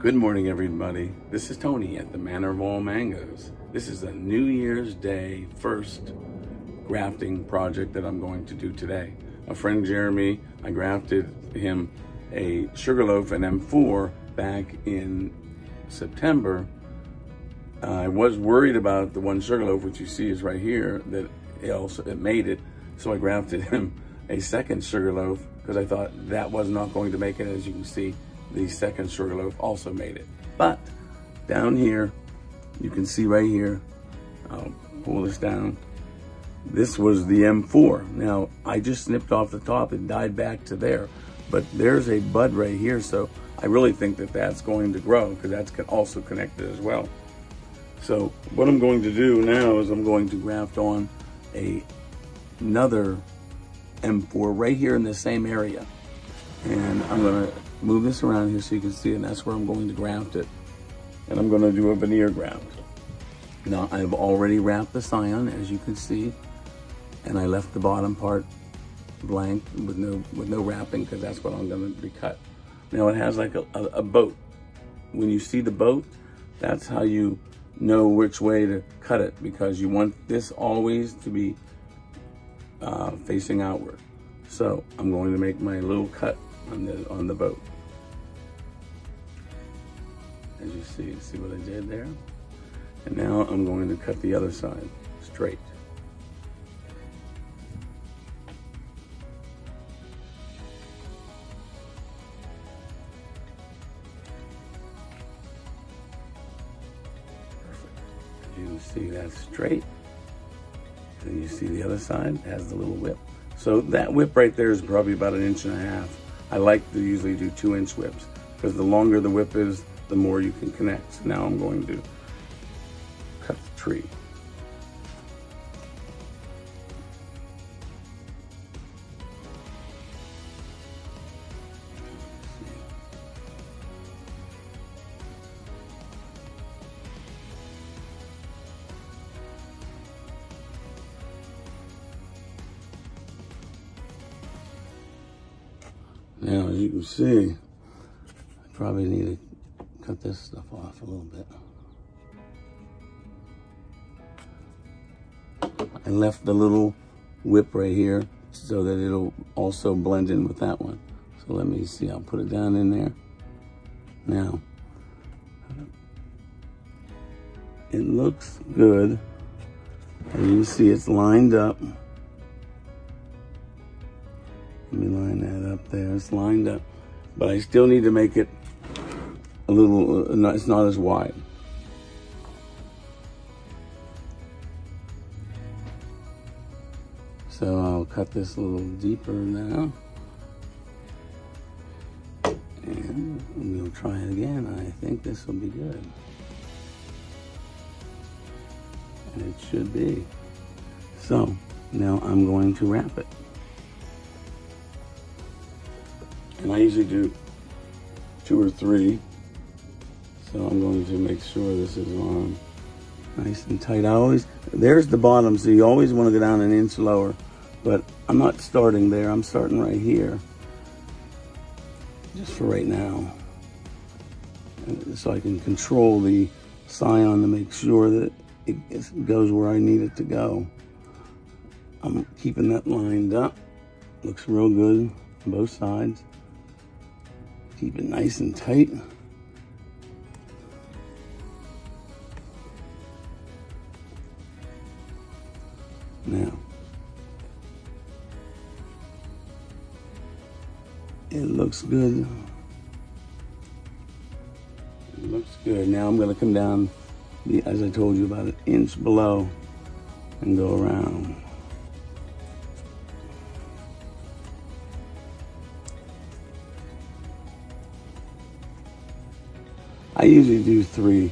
Good morning, everybody. This is Tony at the Manor of All Mangoes. This is a New Year's Day first grafting project that I'm going to do today. A friend, Jeremy, I grafted him a sugarloaf, an M4, back in September. I was worried about the one sugarloaf, which you see is right here, that it made it. So I grafted him a second sugarloaf because I thought that was not going to make it. As you can see, the second sugarloaf also made it. But down here, you can see right here, I'll pull this down. This was the M4. Now, I just snipped off the top and died back to there. But there's a bud right here, so I really think that that's going to grow because that's also connected as well. So what I'm going to do now is I'm going to graft on another M4 right here in the same area. And I'm gonna move this around here so you can see it, and that's where I'm going to graft it. And I'm gonna do a veneer graft. Now, I've already wrapped the scion, as you can see, and I left the bottom part blank with no wrapping because that's what I'm gonna recut. Now, it has like a boat. When you see the boat, that's how you know which way to cut it, because you want this always to be facing outward. So I'm going to make my little cut on the boat. As you see what I did there? And now I'm going to cut the other side straight. Perfect. As you can see, that's straight. And you see the other side has the little whip. So that whip right there is probably about 1.5 inches. I like to usually do 2-inch whips because the longer the whip is, the more you can connect. So now I'm going to cut the tree. Now, as you can see, I probably need to cut this stuff off a little bit. I left the little whip right here so that it'll also blend in with that one. So let me see, I'll put it down in there. Now, it looks good. As you can see, it's lined up. Let me line that up there. It's lined up, but I still need to make it a little, it's not as wide. So I'll cut this a little deeper now. And we'll try it again. I think this will be good. And it should be. So now I'm going to wrap it. And I usually do 2 or 3. So I'm going to make sure this is on nice and tight. There's the bottom, so you always want to go down 1 inch lower. But I'm not starting there, I'm starting right here. Just for right now. And so I can control the scion to make sure that it goes where I need it to go. I'm keeping that lined up. Looks real good on both sides. Keep it nice and tight. Now, it looks good. It looks good. Now I'm going to come down, as I told you, about 1 inch below and go around. I usually do 3,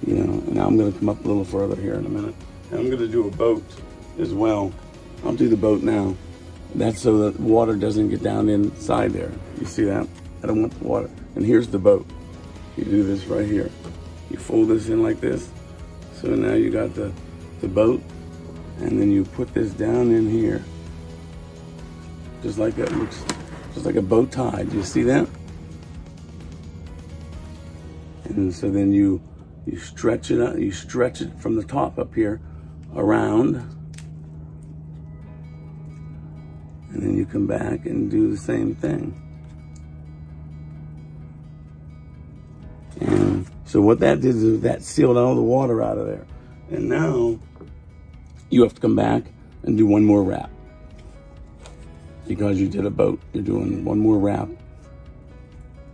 you know. Now I'm going to come up a little further here in a minute. And I'm going to do a boat as well. I'll do the boat now. That's so that water doesn't get down inside there. You see that? I don't want the water. And here's the boat. You do this right here. You fold this in like this. So now you got the boat, and then you put this down in here. Just like that, looks just like a bow tie. Do you see that? And so then you stretch it out, you stretch it from the top up here around, and then you come back and do the same thing. And so what that did is that sealed all the water out of there. And now you have to come back and do one more wrap. Because you did a boat, you're doing one more wrap.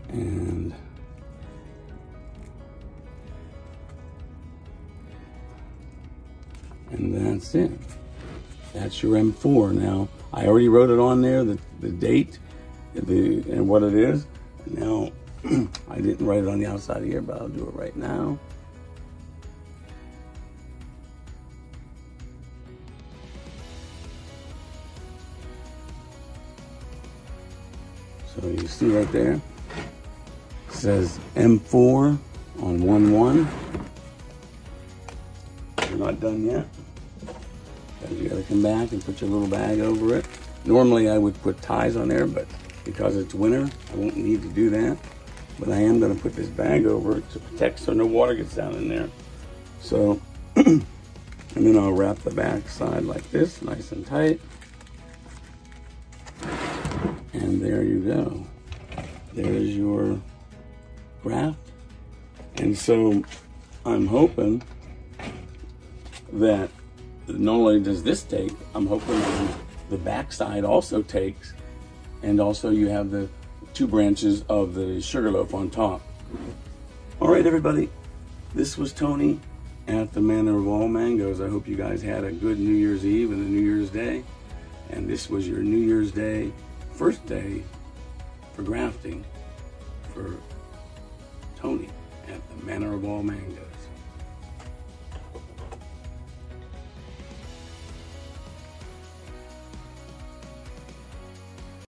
And that's it. That's your M4. Now, I already wrote it on there, the date, and what it is. Now, I didn't write it on the outside here, but I'll do it right now. So you see right there, it says M4 on 1/1. You're not done yet. You gotta come back and put your little bag over it. Normally I would put ties on there, but because it's winter, I won't need to do that. But I am gonna put this bag over it to protect so no water gets down in there. So, and then I'll wrap the back side like this, nice and tight. And there you go. There's your graft. And so I'm hoping that not only does this take, I'm hoping that the back side also takes, and also you have the 2 branches of the sugarloaf on top. All right, everybody. This was Tony at the Manor of All Mangoes. I hope you guys had a good New Year's Eve and a New Year's Day. And this was your New Year's Day, first day for grafting for Tony at the Manor of All Mangoes.